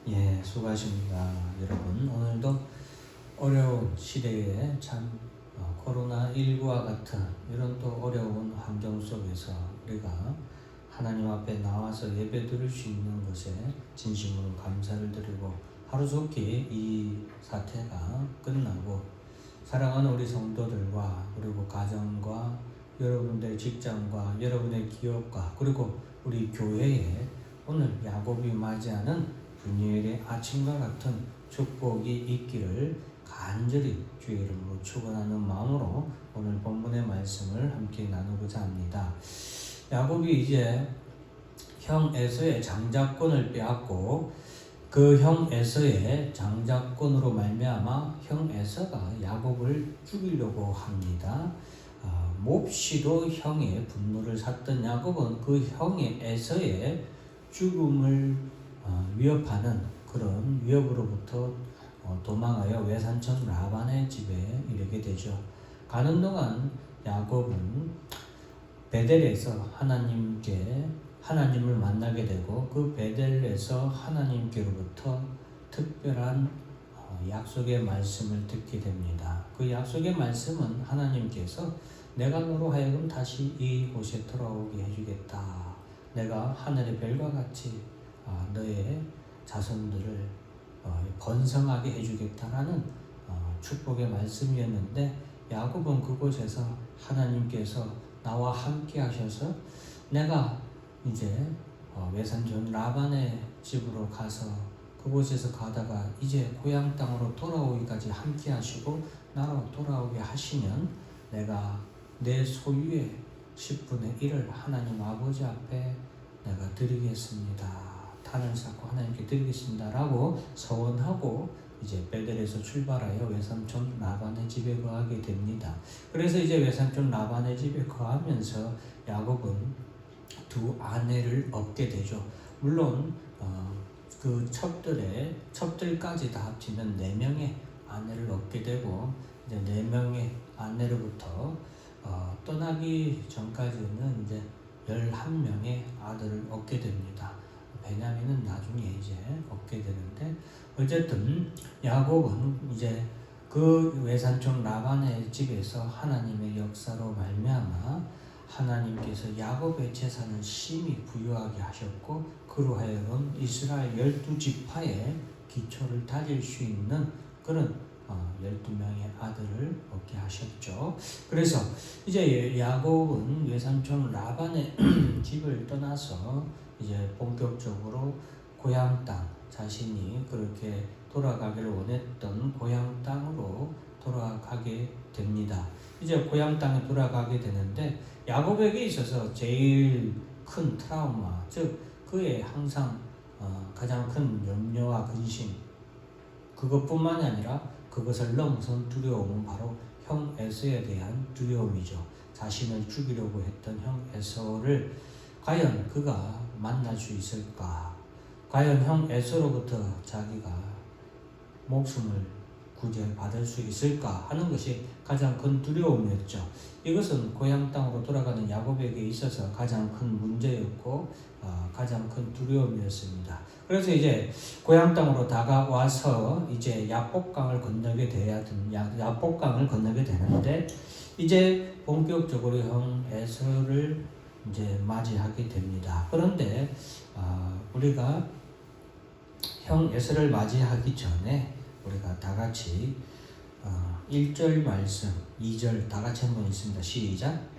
예, 수고하십니다. 여러분, 오늘도 어려운 시대에 참 코로나19와 같은 이런 또 어려운 환경 속에서 우리가 하나님 앞에 나와서 예배 드릴 수 있는 것에 진심으로 감사를 드리고 하루속히 이 사태가 끝나고 사랑하는 우리 성도들과 그리고 가정과 여러분들의 직장과 여러분의 기업과 그리고 우리 교회에 오늘 야곱이 맞이하는 분유일의 아침과 같은 축복이 있기를 간절히 주의 이름으로 축원하는 마음으로 오늘 본문의 말씀을 함께 나누고자 합니다. 야곱이 이제 형 에서의 장자권을 빼앗고 그 형 에서의 장자권으로 말미암아 형 에서가 야곱을 죽이려고 합니다. 몹시도 형의 분노를 샀던 야곱은 그 형의 에서의 죽음을 위협하는 그런 위협으로부터 도망하여 외삼촌 라반의 집에 이르게 되죠. 가는 동안 야곱은 베델에서 하나님을 만나게 되고 그 베델에서 하나님께로부터 특별한 약속의 말씀을 듣게 됩니다. 그 약속의 말씀은 하나님께서 내가 너로 하여금 다시 이곳에 돌아오게 해주겠다. 내가 하늘의 별과 같이 너의 자손들을 번성하게 해주겠다라는 축복의 말씀이었는데 야곱은 그곳에서 하나님께서 나와 함께 하셔서 내가 이제 외삼촌 라반의 집으로 가서 그곳에서 가다가 이제 고향 땅으로 돌아오기까지 함께 하시고 나로 돌아오게 하시면 내가 내 소유의 10분의 1을 하나님 아버지 앞에 내가 드리겠습니다. 탄을 쌓고 하나님께 드리겠습니다. 라고 서원하고 이제 베델에서 출발하여 외삼촌 라반의 집에 거하게 됩니다. 그래서 이제 외삼촌 라반의 집에 거하면서 야곱은 두 아내를 얻게 되죠. 물론 그 첩들까지 다 합치면 4명의 아내를 얻게 되고 이제 4명의 아내로부터 떠나기 전까지는 이제 11명의 아들을 얻게 됩니다. 베냐민은 나중에 이제 얻게 되는데 어쨌든 야곱은 이제 그 외삼촌 라반의 집에서 하나님의 역사로 말미암아 하나님께서 야곱의 재산을 심히 부유하게 하셨고 그로 하여금 이스라엘 12지파의 기초를 다질 수 있는 그런 12명의 아들을 얻게 하셨죠. 그래서 이제 야곱은 외삼촌 라반의 집을 떠나서 이제 본격적으로 고향 땅, 자신이 그렇게 돌아가기를 원했던 고향 땅으로 돌아가게 됩니다. 이제 고향 땅에 돌아가게 되는데 야곱에게 있어서 제일 큰 트라우마, 즉 그의 항상 가장 큰 염려와 근심, 그것뿐만이 아니라 그것을 넘어선 두려움은 바로 형 에서에 대한 두려움이죠. 자신을 죽이려고 했던 형 에서를 과연 그가 만날 수 있을까? 과연 형 에서로부터 자기가 목숨을 구제받을 수 있을까 하는 것이 가장 큰 두려움이었죠. 이것은 고향 땅으로 돌아가는 야곱에게 있어서 가장 큰 문제였고 가장 큰 두려움이었습니다. 그래서 이제 고향 땅으로 다가와서 이제 야복강을 건너게 야복강을 건너게 되는데 이제 본격적으로 형 에서를 이제 맞이하게 됩니다. 그런데 우리가 형 에서를 맞이하기 전에 우리가 다 같이 1절 말씀, 2절 다 같이 한번 읽습니다. 시작.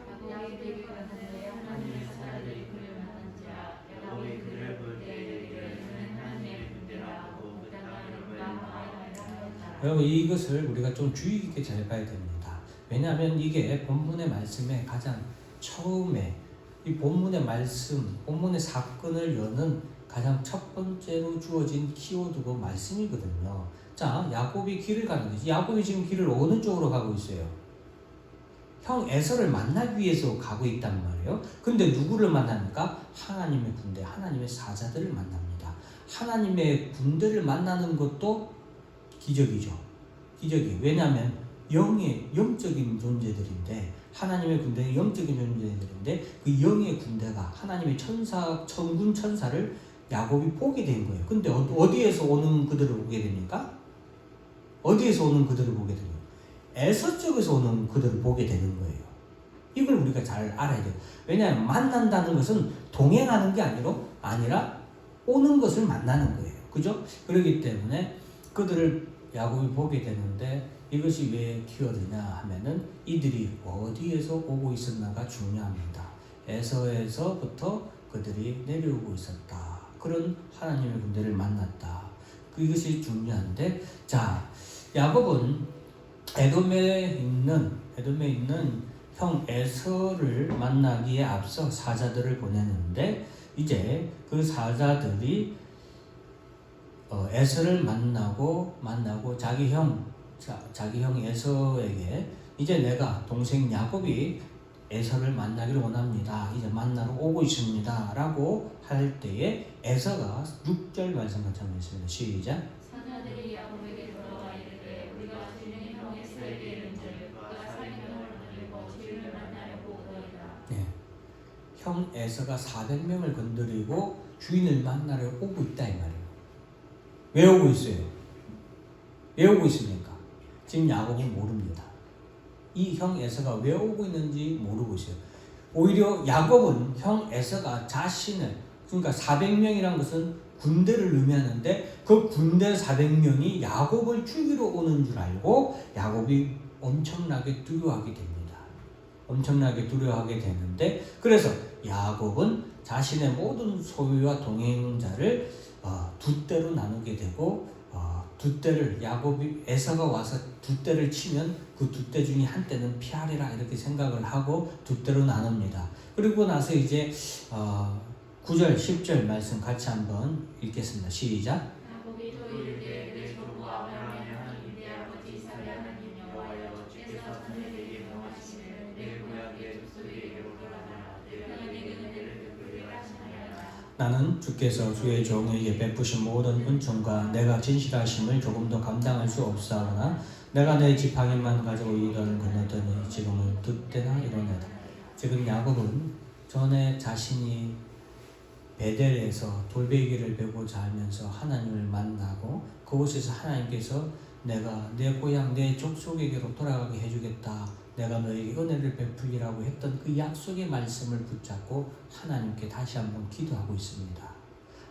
여러분 이것을 우리가 좀 주의 깊게 잘 봐야 됩니다. 왜냐하면 이게 본문의 말씀에 가장 처음에 이 본문의 말씀, 본문의 사건을 여는 가장 첫 번째로 주어진 키워드고 말씀이거든요. 자, 야곱이 길을 가는 거지. 야곱이 지금 길을 어느 쪽으로 가고 있어요? 형 에서를 만나기 위해서 가고 있단 말이에요. 근데 누구를 만납니까? 하나님의 군대, 하나님의 사자들을 만납니다. 하나님의 군대를 만나는 것도 기적이죠. 기적이에요. 왜냐하면 영적인 존재들인데 하나님의 군대는 영적인 존재들인데 그 영의 군대가 하나님의 천군 천사를 야곱이 보게 된 거예요. 근데 어디에서 오는 그들을 보게 됩니까? 어디에서 오는 그들을 보게 되는 거예요? 에서 쪽에서 오는 그들을 보게 되는 거예요. 이걸 우리가 잘 알아야 돼요. 왜냐하면 만난다는 것은 동행하는 게 아니라 오는 것을 만나는 거예요. 그죠? 그렇기 때문에 그들을 야곱이 보게 되는데 이것이 왜 키워드냐 하면은 이들이 어디에서 오고 있었나가 중요합니다. 에서에서부터 그들이 내려오고 있었다. 그런 하나님의 군대를 만났다. 이것이 중요한데, 자, 야곱은 에돔에 있는 형 에서를 만나기에 앞서 사자들을 보냈는데, 이제 그 사자들이 에서를 만나고 자기 형 에서에게 이제 내가 동생 야곱이 에서를 만나기를 원합니다. 이제 만나러 오고 있습니다. 라고 할 때에 에서가 6절 말씀 같이 한번 있습니다. 시작. 사자들이 야곱에게 돌아와 이르되 우리가 진영의 형 에서에게 이른즉 그가 400명을 건드리고 주인을 만나려고 오더이다. 네, 형 에서가 400명을 건드리고 주인을 만나려 오고 있다 이 말이에요. 왜 오고 있어요? 왜 오고 있습니까? 지금 야곱은 모릅니다. 이 형 에서가 왜 오고 있는지 모르고 있어요. 오히려 야곱은 형 에서가 자신을, 그러니까 400명이란 것은 군대를 의미하는데 그 군대 400명이 야곱을 죽이러 오는 줄 알고 야곱이 엄청나게 두려워하게 됩니다. 엄청나게 두려워하게 되는데, 그래서 야곱은 자신의 모든 소유와 동행자를 두 대로 나누게 되고, 두 대를 에서가 와서 두 대를 치면 그 두 대 중에 한 대는 피하리라 이렇게 생각을 하고 두 대로 나눕니다. 그리고 나서 이제 9절 10절 말씀 같이 한번 읽겠습니다. 시작. 야곱이 또 이르되 내 조부 아브라함의 하나님 내 아버지 이삭의 하나님 여호와여 주께서 자네에게 명하시기를 내 고향의 족속에게로 돌아가라 내게 은혜를 베풀리라 하시나이다. 나는 주께서 주의 종에게 베푸신 모든 은총과 내가 진실하심을 조금 더 감당할 수 없사오나 내가 내 지팡이만 가지고 이들을 건넜더니 지금은 득대나 이러네다. 지금 야곱은 전에 자신이 베델에서 돌베개를 베고자 하면서 하나님을 만나고 그곳에서 하나님께서 내가 내 고향 내 족속에게로 돌아가게 해주겠다, 내가 너에게 은혜를 베풀리라고 했던 그 약속의 말씀을 붙잡고 하나님께 다시 한번 기도하고 있습니다.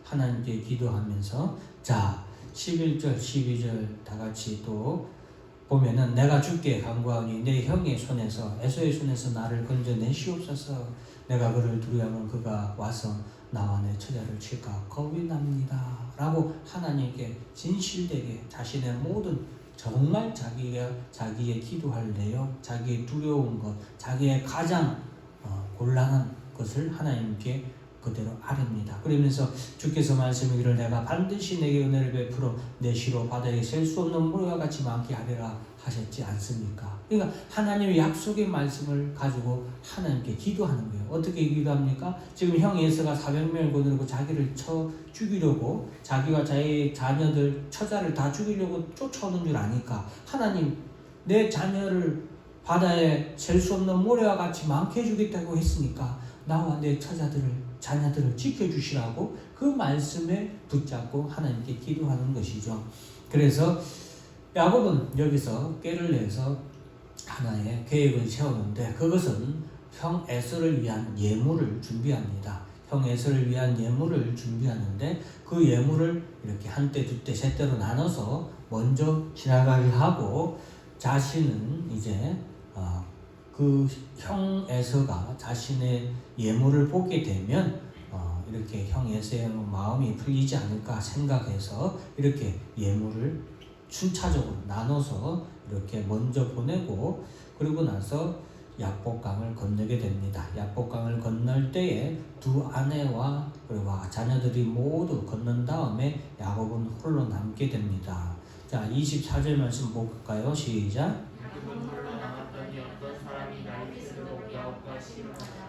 하나님께 기도하면서, 자 11절 12절 다 같이 또 보면은 내가 주께 간구하니 내 형의 손에서 에서의 손에서 나를 건져내시옵소서. 내가 그를 두려워하면 그가 와서 나와 내 처자를 칠까 겁이 납니다. 라고 하나님께 진실되게 자신의 모든, 정말 자기의 기도할 내용, 자기의 두려운 것, 자기의 가장 곤란한 것을 하나님께 그대로 아릅니다. 그러면서 주께서 말씀하기를 내가 반드시 내게 은혜를 베풀어 내 시로 바다에 셀 수 없는 물과 같이 많게 하리라 하셨지 않습니까? 그러니까 하나님의 약속의 말씀을 가지고 하나님께 기도하는 거예요. 어떻게 기도합니까? 지금 형 에서가 400명을 거느리고 자기를 쳐 죽이려고, 자기와 자기 자녀들 처자를 다 죽이려고 쫓아오는 줄 아니까 하나님 내 자녀를 바다에 셀 수 없는 모래와 같이 많게 해주겠다고 했으니까 나와 내 자녀들을 지켜주시라고 그 말씀에 붙잡고 하나님께 기도하는 것이죠. 그래서 야곱은 여기서 꾀를 내서 하나의 계획을 세우는데 그것은 형 에서를 위한 예물을 준비합니다. 형 에서를 위한 예물을 준비하는데 그 예물을 이렇게 한 대, 두 대, 세 대로 나눠서 먼저 지나가게 하고, 자신은 이제 그 형 에서가 자신의 예물을 보게 되면 이렇게 형 에서의 마음이 풀리지 않을까 생각해서 이렇게 예물을 순차적으로 나눠서 이렇게 먼저 보내고, 그리고 나서 야복강을 건너게 됩니다. 야복강을 건널 때에 두 아내와 그리고 자녀들이 모두 건넌 다음에 야곱은 홀로 남게 됩니다. 자 24절 말씀 볼까요? 시작.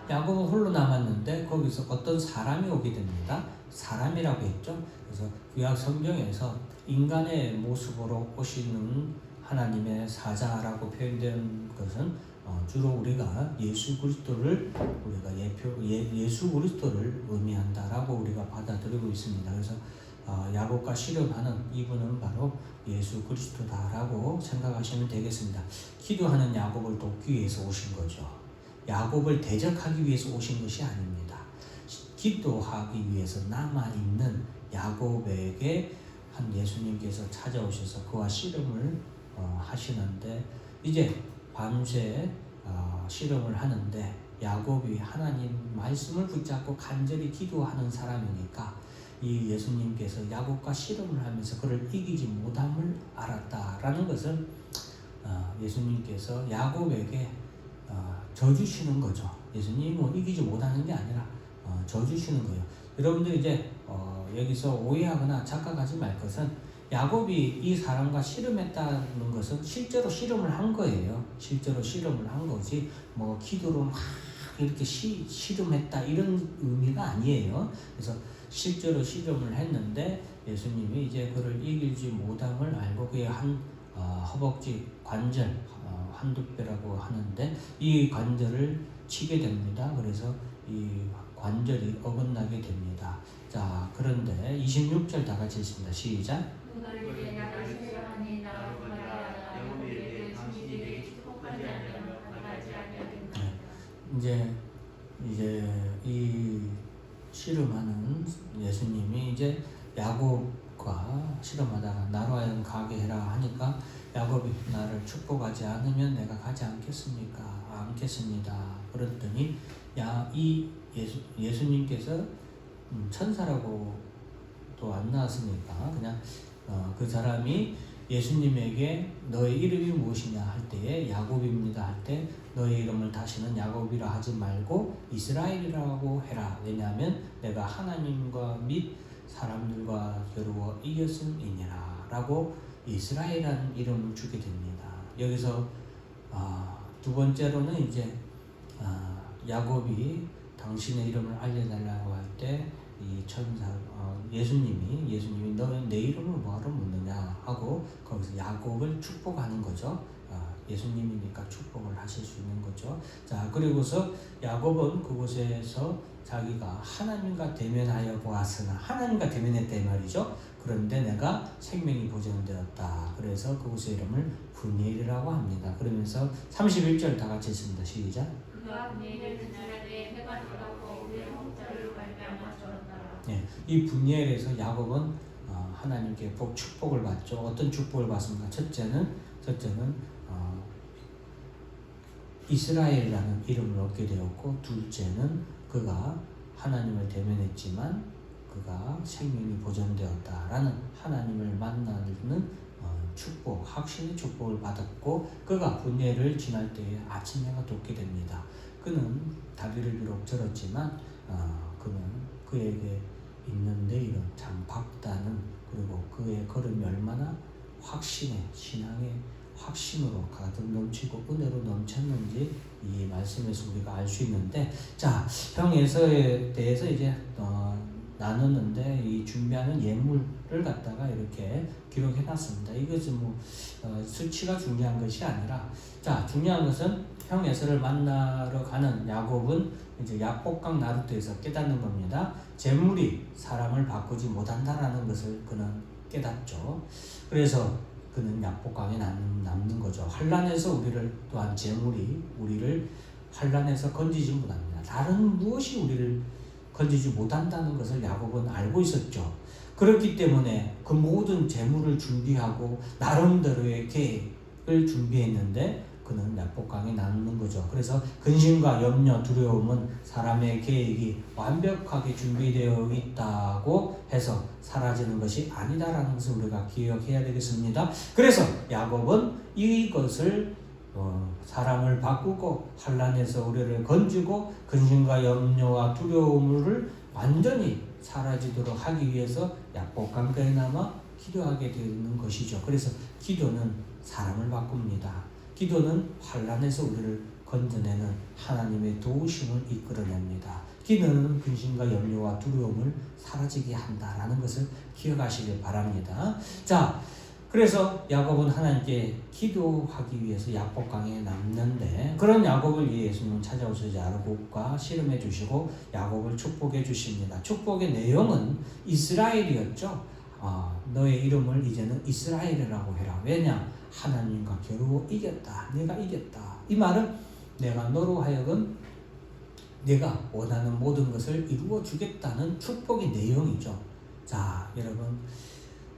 야곱은 홀로 남았는데 거기서 어떤 사람이 오게 됩니다. 사람이라고 했죠. 그래서 구약 성경에서 인간의 모습으로 오시는 하나님의 사자라고 표현된 것은 주로 우리가 예수 그리스도를 예수 그리스도를 의미한다라고 우리가 받아들이고 있습니다. 그래서 야곱과 씨름하는 이분은 바로 예수 그리스도다라고 생각하시면 되겠습니다. 기도하는 야곱을 돕기 위해서 오신 거죠. 야곱을 대적하기 위해서 오신 것이 아닙니다. 기도하기 위해서 남아있는 야곱에게 한 예수님께서 찾아오셔서 그와 씨름을 하시는데, 이제 밤새 씨름을 하는데 야곱이 하나님 말씀을 붙잡고 간절히 기도하는 사람이니까 이 예수님께서 야곱과 씨름을 하면서 그를 이기지 못함을 알았다라는 것을 예수님께서 야곱에게 져주시는 거죠. 예수님은 이기지 못하는 게 아니라 져주시는 거예요. 여러분들 이제 여기서 오해하거나 착각하지 말 것은, 야곱이 이 사람과 씨름했다는 것은 실제로 씨름을 한 거예요. 실제로 씨름을 한 거지 뭐 기도로 막 이렇게 씨름했다 이런 의미가 아니에요. 그래서 실제로 씨름을 했는데 예수님이 이제 그를 이기지 못함을 알고 그의 한 허벅지 관절, 한두뼈라고 하는데 이 관절을 치게 됩니다. 그래서 이 관절이 어긋나게 됩니다. 자, 그런데 26절 다 같이 읽습니다. 시작. 이제 이 씨름하는 예수님이 이제 야곱과 씨름하다가 나로 하여금 가게 해라 하니까 야곱이 나를 축복하지 않으면 내가 가지 않겠습니까? 않겠습니다. 그랬더니 이 예수님께서 천사라고 또 안 나왔으니까 그냥 그 사람이 예수님에게 너의 이름이 무엇이냐 할 때에 야곱입니다 할 때 너의 이름을 다시는 야곱이라 하지 말고 이스라엘이라고 해라. 왜냐하면 내가 하나님과 및 사람들과 겨루어 이겼음이니라 라고 이스라엘이라는 이름을 주게 됩니다. 여기서 두 번째로는 이제 야곱이 당신의 이름을 알려달라고 할 때 이 천사 예수님이 너는 내 이름을 뭐하러 묻느냐 하고 거기서 야곱을 축복하는 거죠. 예수님이니까 축복을 하실 수 있는 거죠. 자, 그리고서 야곱은 그곳에서 자기가 하나님과 대면하여 보았으나, 하나님과 대면했다 말이죠. 그런데 내가 생명이 보존되었다. 그래서 그곳의 이름을 분이엘이라고 합니다. 그러면서 31절 다 같이 읽습니다. 시작. 그가 분이엘을 그날에 해가 돌아오고 우리의 홍자를 발견하여 줬더라. 이 분이엘에서 야곱은 하나님께 축복을 받죠. 어떤 축복을 받습니까? 첫째는 이스라엘이라는 이름을 얻게 되었고, 둘째는 그가 하나님을 대면했지만 그가 생명이 보존되었다라는 하나님을 만나는 축복, 확신의 축복을 받았고, 그가 분예를 지날 때에 아침 해가 돋게 됩니다. 그는 다리를 비록 절었지만 그는 그에게 있는 내일은 참 밝다는, 그리고 그의 걸음이 얼마나 확신의 신앙의 확신으로 가득 넘치고 은혜로 넘쳤는지 이 말씀에서 우리가 알 수 있는데, 자, 형에서에 대해서 이제 나눴는데 이 준비하는 예물을 갖다가 이렇게 기록해 놨습니다. 이것은 수치가 중요한 것이 아니라, 자, 중요한 것은 형 에서를 만나러 가는 야곱은 이제 야복강 나루터에서 깨닫는 겁니다. 재물이 사람을 바꾸지 못한다라는 것을 그는 깨닫죠. 그래서 그는 야복강에 남는 거죠. 환난에서 우리를, 또한 재물이 우리를 환난에서 건지지 못합니다. 다른 무엇이 우리를 건지지 못한다는 것을 야곱은 알고 있었죠. 그렇기 때문에 그 모든 재물을 준비하고 나름대로의 계획을 준비했는데 그는 야복강에 남는 거죠. 그래서 근심과 염려, 두려움은 사람의 계획이 완벽하게 준비되어 있다고 해서 사라지는 것이 아니다라는 것을 우리가 기억해야 되겠습니다. 그래서 야곱은 이것을 사람을 바꾸고 환난에서 우리를 건지고 근심과 염려와 두려움을 완전히 사라지도록 하기 위해서 야복강가에 남아 기도하게 되는 것이죠. 그래서 기도는 사람을 바꿉니다. 기도는 환난에서 우리를 건져내는 하나님의 도우심을 이끌어냅니다. 기도는 근심과 염려와 두려움을 사라지게 한다라는 것을 기억하시길 바랍니다. 자, 그래서 야곱은 하나님께 기도하기 위해서 야복강에 남는데 그런 야곱을 위해 예수님은 찾아오셔서 야곱과 씨름해 주시고 야곱을 축복해 주십니다. 축복의 내용은 이스라엘이었죠. 너의 이름을 이제는 이스라엘이라고 해라. 왜냐? 하나님과 겨루어 이겼다. 내가 이겼다. 이 말은 내가 너로 하여금 내가 원하는 모든 것을 이루어 주겠다는 축복의 내용이죠. 자, 여러분,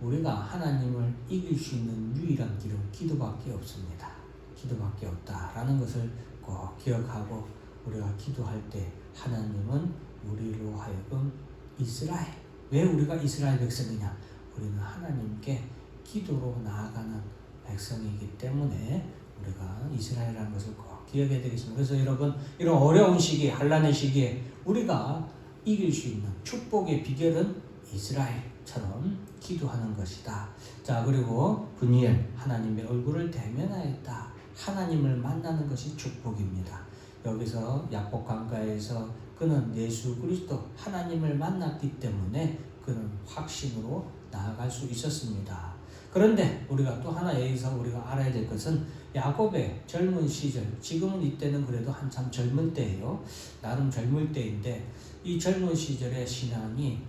우리가 하나님을 이길 수 있는 유일한 길은 기도밖에 없습니다. 기도밖에 없다라는 것을 꼭 기억하고 우리가 기도할 때 하나님은 우리로 하여금 이스라엘. 왜 우리가 이스라엘 백성이냐? 우리는 하나님께 기도로 나아가는 백성이기 때문에 우리가 이스라엘이라는 것을 꼭 기억해야 되겠습니다. 그래서 여러분, 이런 어려운 시기에, 환난의 시기에 우리가 이길 수 있는 축복의 비결은 이스라엘처럼 기도하는 것이다. 자, 그리고 분이엘, 하나님의 얼굴을 대면하였다. 하나님을 만나는 것이 축복입니다. 여기서 야복 강가에서 그는 예수 그리스도 하나님을 만났기 때문에 그는 확신으로 나아갈 수 있었습니다. 그런데 우리가 또 하나 여기서 우리가 알아야 될 것은 야곱의 젊은 시절, 지금은 이때는 그래도 한참 젊은 때예요. 나름 젊을 때인데 이 젊은 시절의 신앙이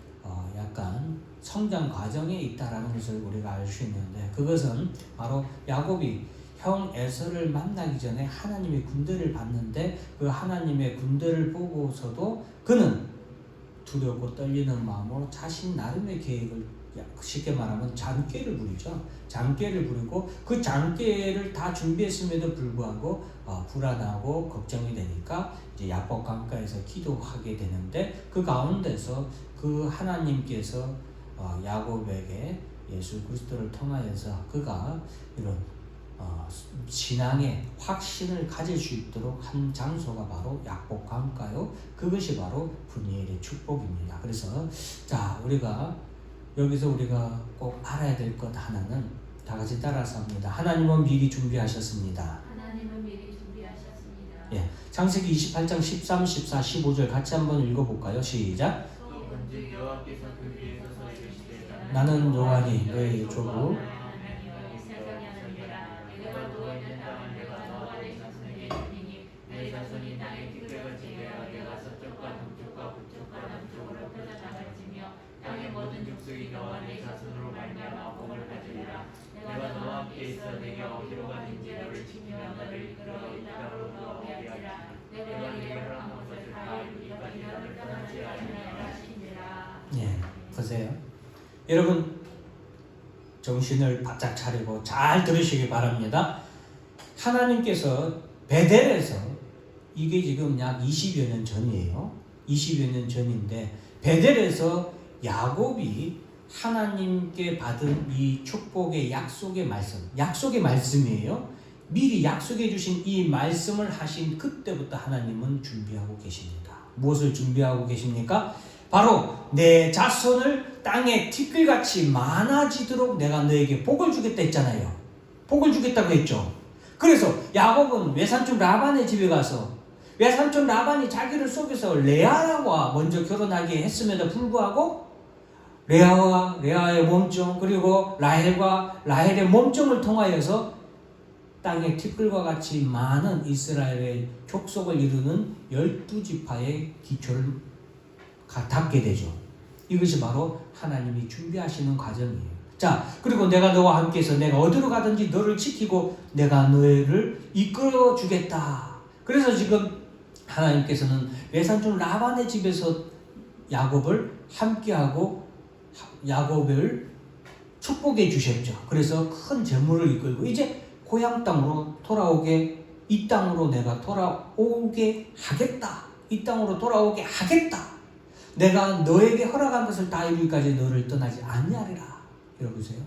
약간 성장 과정에 있다라는 것을 우리가 알 수 있는데 그것은 바로 야곱이 형 에서를 만나기 전에 하나님의 군대를 봤는데 그 하나님의 군대를 보고서도 그는 두렵고 떨리는 마음으로 자신 나름의 계획을 쉽게 말하면 장깨를 부리죠. 장깨를 부리고 그 장깨를 다 준비했음에도 불구하고 불안하고 걱정이 되니까 이제 야복 강가에서 기도하게 되는데 그 가운데서 그 하나님께서 야곱에게 예수 그리스도를 통하여서 그가 이런 신앙의 확신을 가질 수 있도록 한 장소가 바로 야복 강가요. 그것이 바로 분이엘의 축복입니다. 그래서 자, 우리가 여기서 우리가 꼭 알아야 될 것 하나는 다 같이 따라서 합니다. 하나님은 미리 준비하셨습니다. 하나님은 미리 준비하셨습니다. 예, 창세기 28장 13, 14, 15절 같이 한번 읽어볼까요? 시작. 또 본즉 여호와께서 그 위에서 서 이르시되 나는 여호와니 너희 조국 자손이 땅의 티끌같이 되어 내가 서쪽과 동쪽과 북쪽과 남쪽으로 펴져 나갈지며 땅의 모든 족속이 너와 네 자손으로 말미암아 복을 가지리라. 내가 너와 함께 있어 내게 어디로 가든지 너를 지키며 너를 이끌어 이 땅으로 들어오게 할지라. 내가 네게 허락한 것을 다 이루리까지 너를 떠나지 아니하리라 하시니라. 예, 보세요. 여러분 정신을 바짝 차리고 잘 들으시기 바랍니다. 하나님께서 베델에서 이게 지금 약 20여 년 전이에요. 20여 년 전인데 베델에서 야곱이 하나님께 받은 이 축복의 약속의 말씀이에요. 미리 약속해 주신 이 말씀을 하신 그때부터 하나님은 준비하고 계십니다. 무엇을 준비하고 계십니까? 바로 내 자손을 땅에 티끌같이 많아지도록 내가 너에게 복을 주겠다 했잖아요. 복을 주겠다고 했죠. 그래서 야곱은 외삼촌 라반의 집에 가서 외삼촌 라반이 자기를 속여서 레아와 먼저 결혼하게 했음에도 불구하고 레아의 몸종 그리고 라헬과 라헬의 몸종을 통하여서 땅의 티끌과 같이 많은 이스라엘의 족속을 이루는 12지파의 기초를 닿게 되죠. 이것이 바로 하나님이 준비하시는 과정이에요. 자, 그리고 내가 너와 함께해서 내가 어디로 가든지 너를 지키고 내가 너를 이끌어 주겠다. 그래서 지금 하나님께서는 외삼촌 라반의 집에서 야곱을 함께하고 야곱을 축복해 주셨죠. 그래서 큰 재물을 이끌고 이제 고향 땅으로 돌아오게 이 땅으로 내가 돌아오게 하겠다. 이 땅으로 돌아오게 하겠다. 내가 너에게 허락한 것을 다 이루기까지 너를 떠나지 아니하리라. 여러분보세요.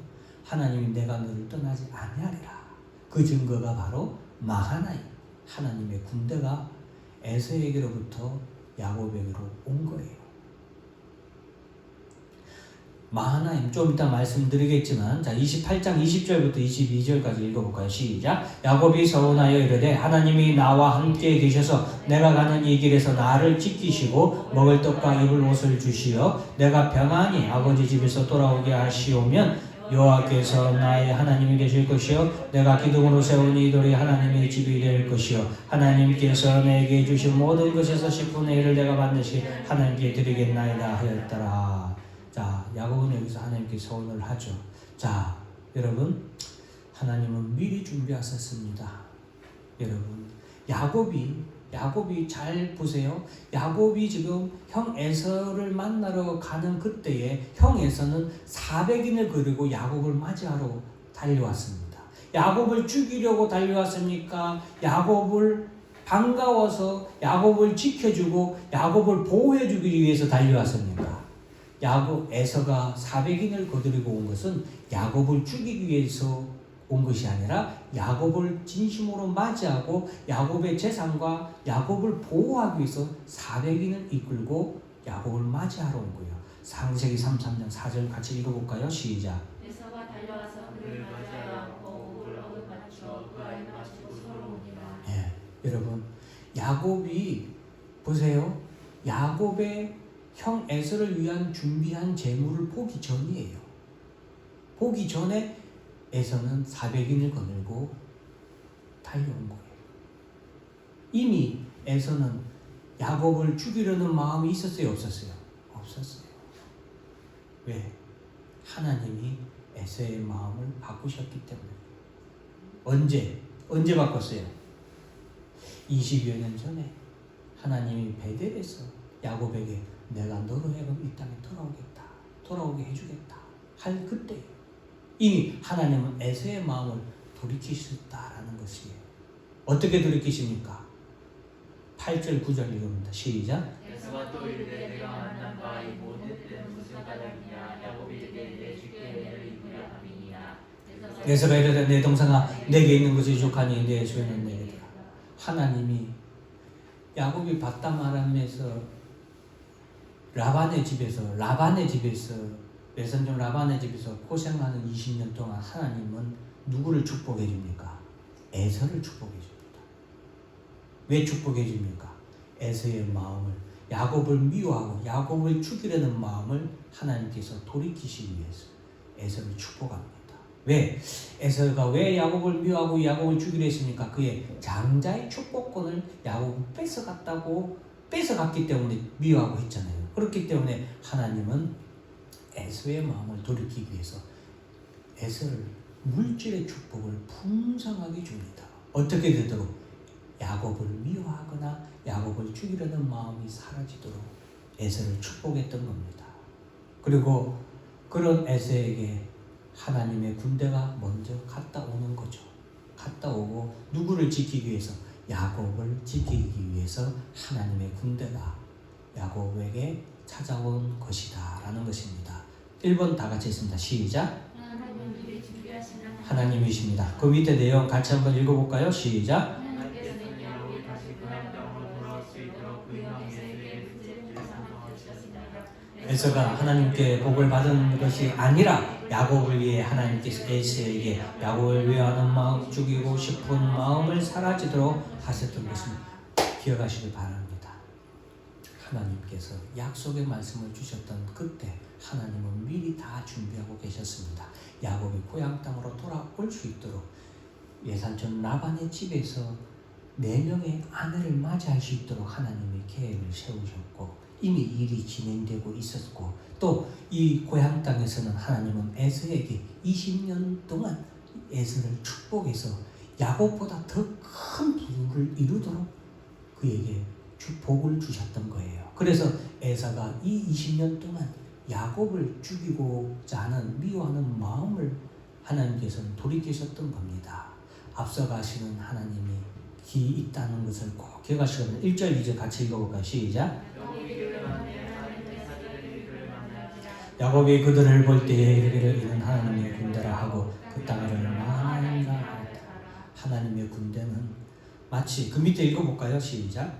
하나님이 내가 너를 떠나지 아니하리라. 그 증거가 바로 마하나임. 하나님의 군대가 에서에게로부터 야곱에게로 온 거예요. 마하나임 좀 이따 말씀드리겠지만 자 28장 20절부터 22절까지 읽어볼까요? 시작. 야곱이 서운하여 이르되 하나님이 나와 함께 계셔서 내가 가는 이 길에서 나를 지키시고 먹을 떡과 입을 옷을 주시어 내가 평안히 아버지 집에서 돌아오게 하시오면 여호와께서 나의 하나님이 되실 것이요 내가 기둥으로 세운 이 돌이 하나님의 집이 될 것이요 하나님께서 내게 주신 모든 것에서 10분의 1을 내가 반드시 하나님께 드리겠나이다 하였더라. 자, 야곱은 여기서 하나님께 서원을 하죠. 자, 여러분, 하나님은 미리 준비하셨습니다. 여러분, 야곱이 잘 보세요. 야곱이 지금 형 에서를 만나러 가는 그때에 형 에서는 400인을 그리고 야곱을 맞이하러 달려왔습니다. 야곱을 죽이려고 달려왔습니까? 야곱을 반가워서 야곱을 지켜주고 야곱을 보호해주기 위해서 달려왔습니까? 에서가 400인을 거두리고 온 것은 야곱을 죽이기 위해서 온 것이 아니라 야곱을 진심으로 맞이하고 야곱의 재산과 야곱을 보호하기 위해서 400인을 이끌고 야곱을 맞이하러 온 거예요. 창세기 33장 4절 같이 읽어볼까요? 시작. 에서가 달려와서 그를 맞이하여 목을 얻어맞추어 그 아이를 맞추고 서러웁니다. 여러분, 야곱이 보세요. 야곱의 형 에서를 위한 준비한 재물을 보기 전이에요. 보기 전에 에서는 400인을 거느리고 달려온 거예요. 이미 에서는 야곱을 죽이려는 마음이 있었어요, 없었어요? 없었어요. 왜? 하나님이 에서의 마음을 바꾸셨기 때문에. 언제 바꿨어요? 20여 년 전에 하나님이 베델에서 야곱에게 내가 너로 하여금 이 땅에 돌아오게 해주겠다 할 그때 이미 하나님은 에서의 마음을 돌이키셨다라는 것이에요. 어떻게 돌이키십니까? 8절 9절 읽어봅니다. 시작. 에서가 또 이르되 내가 만난 바 이 모든 때는 무슨 까닭이냐 야곱이 이르되 내 주께 내를 입으려 함이니라. 에서가 이르되 내 동생아 내게 있는 것이 족하니 내 주에는 내게 주라. 하나님이 야곱이 바담 아람에서 라반의 집에서 외손자 라반의 집에서 고생하는 20년 동안 하나님은 누구를 축복해 줍니까? 에서를 축복해 줍니다. 왜 축복해 줍니까? 에서의 마음을, 야곱을 미워하고 야곱을 죽이려는 마음을 하나님께서 돌이키시기 위해서 에서를 축복합니다. 왜? 에서가 왜 야곱을 미워하고 야곱을 죽이려 했습니까? 그의 장자의 축복권을 야곱은 뺏어갔기 때문에 미워하고 했잖아요. 그렇기 때문에 하나님은 에서의 마음을 돌이키기 위해서 에서를 물질의 축복을 풍성하게 줍니다. 어떻게 되도록? 야곱을 미워하거나 야곱을 죽이려는 마음이 사라지도록 에서를 축복했던 겁니다. 그리고 그런 에서에게 하나님의 군대가 먼저 갔다 오는 거죠. 갔다 오고 누구를 지키기 위해서? 야곱을 지키기 위해서 하나님의 군대가 야곱에게 찾아온 것이다 라는 것입니다. 1번 다 같이 했습니다. 시작. 하나님이십니다. 그 밑에 내용 같이 한번 읽어볼까요? 시작. 에서가 하나님께 복을 받은 것이 아니라 야곱을 위해 하나님께서 에서에게 야곱을 위하는 마음, 죽이고 싶은 마음을 사라지도록 하셨던 것을 기억하시길 바랍니다. 하나님께서 약속의 말씀을 주셨던 그때 하나님은 미리 다 준비하고 계셨습니다. 야곱이 고향 땅으로 돌아올 수 있도록 예산촌 라반의 집에서 4명의 아내를 맞이할 수 있도록 하나님이 계획을 세우셨고 이미 일이 진행되고 있었고 또 이 고향 땅에서는 하나님은 에서에게 20년 동안 에서를 축복해서 야곱보다 더 큰 부를 이루도록 그에게 복을 주셨던 거예요. 그래서 에서가 이 20년 동안 야곱을 죽이고자 하는 미워하는 마음을 하나님께서는 돌이키셨던 겁니다. 앞서가시는 하나님이 있다는 것을 꼭 기억하시거든요. 1절 2절 같이 읽어볼까요? 시작. 야곱이 그들을 볼 때에 이르기를 이는 하나님의 군대라 하고 그 땅을 많이라 하였다. 하나님의 군대는 마치 그 밑에 읽어볼까요? 시작.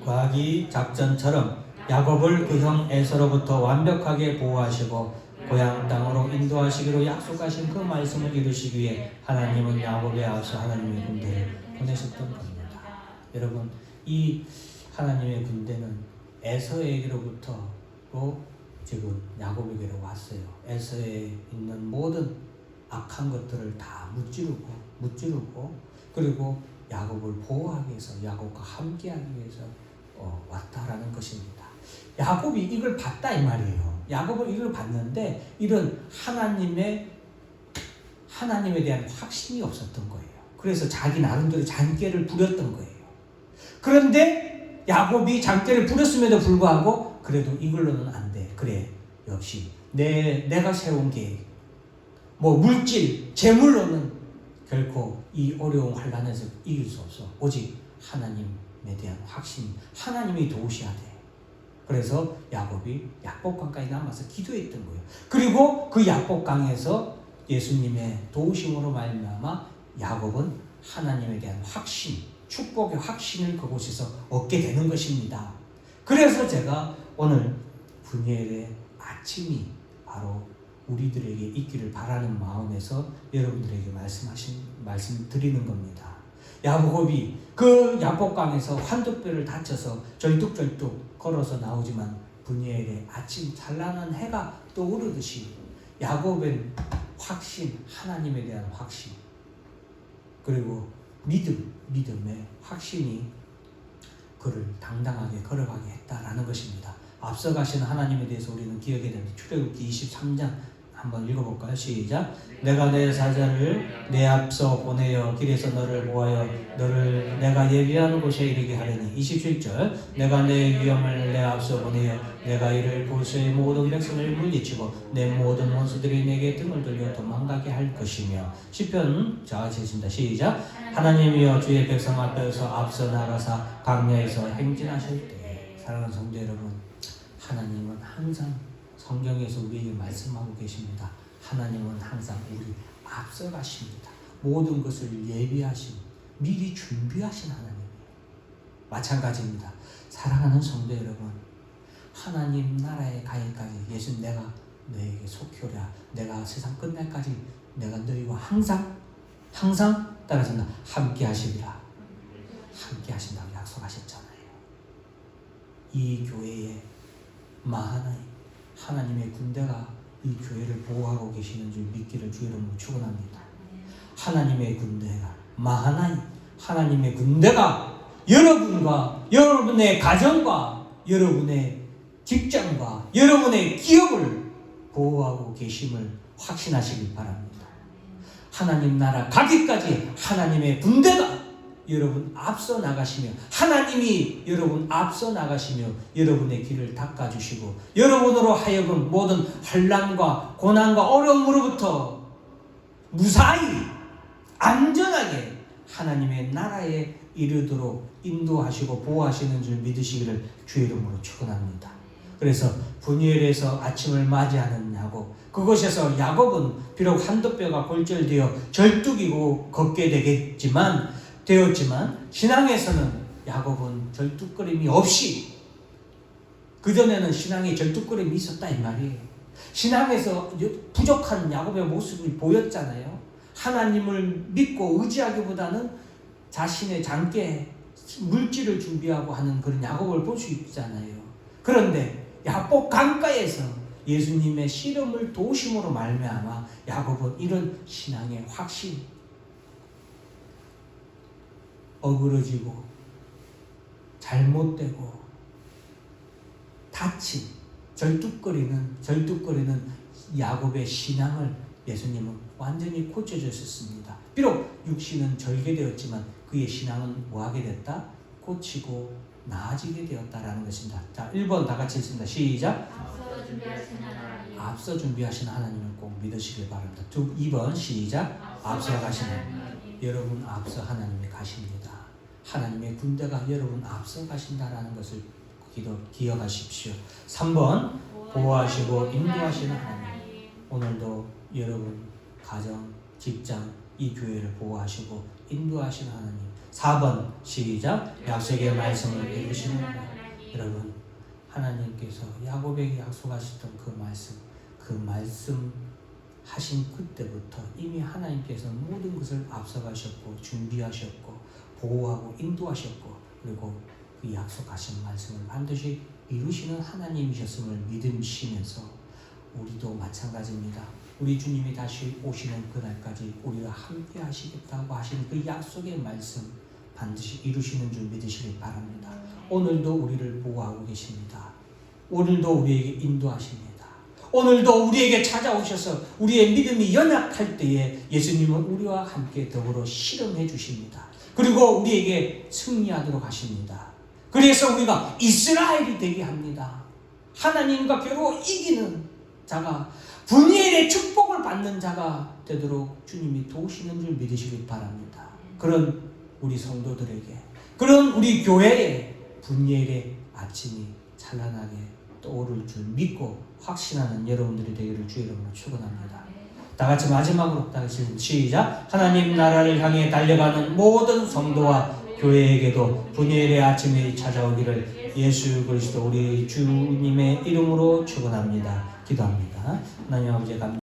과기 작전처럼 야곱을 그 형 에서로부터 완벽하게 보호하시고 고향 땅으로 인도하시기로 약속하신 그 말씀을 이루시기 위해 하나님은 야곱에 앞서 하나님의 군대를 보내셨던 겁니다. 여러분, 이 하나님의 군대는 에서에게로부터 지금 야곱에게로 왔어요. 에서에 있는 모든 악한 것들을 다 무찌르고 그리고 야곱을 보호하기 위해서 야곱과 함께하기 위해서 왔다라는 것입니다. 야곱이 이걸 봤다 이 말이에요. 야곱은 이걸 봤는데 이런 하나님에 대한 확신이 없었던 거예요. 그래서 자기 나름대로 장깨를 부렸던 거예요. 그런데 야곱이 장깨를 부렸음에도 불구하고 그래도 이걸로는 안 돼. 그래, 역시 내가 세운 계획, 물질, 재물로는 결코 이 어려운 환난에서 이길 수 없어. 오직 하나님에 대한 확신, 하나님이 도우셔야 돼. 그래서 야곱이 약복강가에 남아서 기도했던 거예요. 그리고 그 약복강에서 예수님의 도우심으로 말미암아 야곱은 하나님에 대한 확신, 축복의 확신을 그곳에서 얻게 되는 것입니다. 그래서 제가 오늘 분이엘의 아침이 바로 우리들에게 있기를 바라는 마음에서 여러분들에게 말씀드리는 겁니다. 야곱이 그 야복강에서 한두 뼈를 다쳐서 절뚝절뚝 걸어서 나오지만 분이엘의 아침 찬란한 해가 떠오르듯이 야곱의 확신, 하나님에 대한 확신, 그리고 믿음의 확신이 그를 당당하게 걸어가게 했다라는 것입니다. 앞서가신 하나님에 대해서 우리는 기억해야 됩니다. 출애굽기 23장 한번 읽어볼까요? 시작. 내가 내 사자를 내 앞서 보내어 길에서 너를 모하여 너를 내가 예비한 곳에 이르게 하리니. 27절. 내가 내 위엄을 내 앞서 보내어 내가 이를 보스의 모든 백성을 물리치고 내 모든 원수들이 내게 등을 돌려 도망가게 할 것이며. 시편 자 읽습니다. 시작. 하나님이여 주의 백성 앞에서 앞서 나가사 광야에서 행진하실 때. 사랑하는 성도 여러분, 하나님은 항상 성경에서 우리에게 말씀하고 계십니다. 하나님은 항상 우리 앞서 가십니다. 모든 것을 예비하신, 미리 준비하신 하나님이에요. 마찬가지입니다. 사랑하는 성도 여러분, 하나님 나라에 가기까지 예수 내가 너에게 속히 오랴. 내가 세상 끝날까지 내가 너희와 항상 따라서 함께 하시리라. 함께 하신다고 약속하셨잖아요. 이 교회에 마하나임 하나님의 군대가 이 교회를 보호하고 계시는 줄 믿기를 주 이름으로 축원합니다. 하나님의 군대가 마하나임 하나님의 군대가 여러분과 여러분의 가정과 여러분의 직장과 여러분의 기업을 보호하고 계심을 확신하시길 바랍니다. 하나님 나라 가기까지 하나님의 군대가 여러분 앞서 나가시며 하나님이 여러분 앞서 나가시며 여러분의 길을 닦아주시고 여러분으로 하여금 모든 환난과 고난과 어려움으로부터 무사히 안전하게 하나님의 나라에 이르도록 인도하시고 보호하시는 줄 믿으시기를 주의 이름으로 축원합니다. 그래서 분이엘에서 아침을 맞이하는 야곱, 그곳에서 야곱은 비록 한두 뼈가 골절되어 절뚝이고 걷게 되었지만 신앙에서는 야곱은 절뚝거림이 없이, 그전에는 신앙에 절뚝거림이 있었다 이 말이에요. 신앙에서 부족한 야곱의 모습이 보였잖아요. 하나님을 믿고 의지하기보다는 자신의 장께 물질을 준비하고 하는 그런 야곱을 볼 수 있잖아요. 그런데 야복 강가에서 예수님의 씨름을 도우심으로 말미암아 야곱은 이런 신앙의 확신, 어그러지고 잘못되고 다친 절뚝거리는 야곱의 신앙을 예수님은 완전히 고쳐주셨습니다. 비록 육신은 절개되었지만 그의 신앙은 뭐하게 됐다? 고치고 나아지게 되었다라는 것입니다. 자, 1번 다 같이 읽습니다. 시작. 앞서 준비하신 하나님을 꼭 믿으시길 바랍니다. 2번 시작. 앞서 가시는 여러분 앞서 하나님이 가십니다. 하나님의 군대가 여러분 앞서 가신다라는 것을 기억하십시오. 3번 보호하시고 인도하시는 하나님. 오늘도 여러분 가정, 직장, 이 교회를 보호하시고 인도하시는 하나님. 4번 시작. 약속의 말씀을 이루시는 하나님. 여러분 하나님께서 야곱에게 약속하셨던 그 말씀 하신 그때부터 이미 하나님께서 모든 것을 앞서가셨고 준비하셨고 보호하고 인도하셨고 그리고 그 약속하신 말씀을 반드시 이루시는 하나님이셨음을 믿으시면서 우리도 마찬가지입니다. 우리 주님이 다시 오시는 그날까지 우리와 함께 하시겠다고 하신 그 약속의 말씀 반드시 이루시는 줄 믿으시길 바랍니다. 오늘도 우리를 보호하고 계십니다. 오늘도 우리에게 인도하십니다. 오늘도 우리에게 찾아오셔서 우리의 믿음이 연약할 때에 예수님은 우리와 함께 더불어 실험해 주십니다. 그리고 우리에게 승리하도록 하십니다. 그래서 우리가 이스라엘이 되게 합니다. 하나님과 겨루 이기는 자가, 분이엘의 축복을 받는 자가 되도록 주님이 도우시는 줄 믿으시길 바랍니다. 그런 우리 성도들에게, 그런 우리 교회에 분이엘의 아침이 찬란하게 떠오를 줄 믿고 확신하는 여러분들이 되기를 주의 이름으로 축원합니다. 다 같이 마지막으로 다시 시작. 하나님 나라를 향해 달려가는 모든 성도와 교회에게도 분이엘의 아침이 찾아오기를 예수 그리스도 우리 주님의 이름으로 축원합니다. 기도합니다. 하나님 아버지 감사합니다.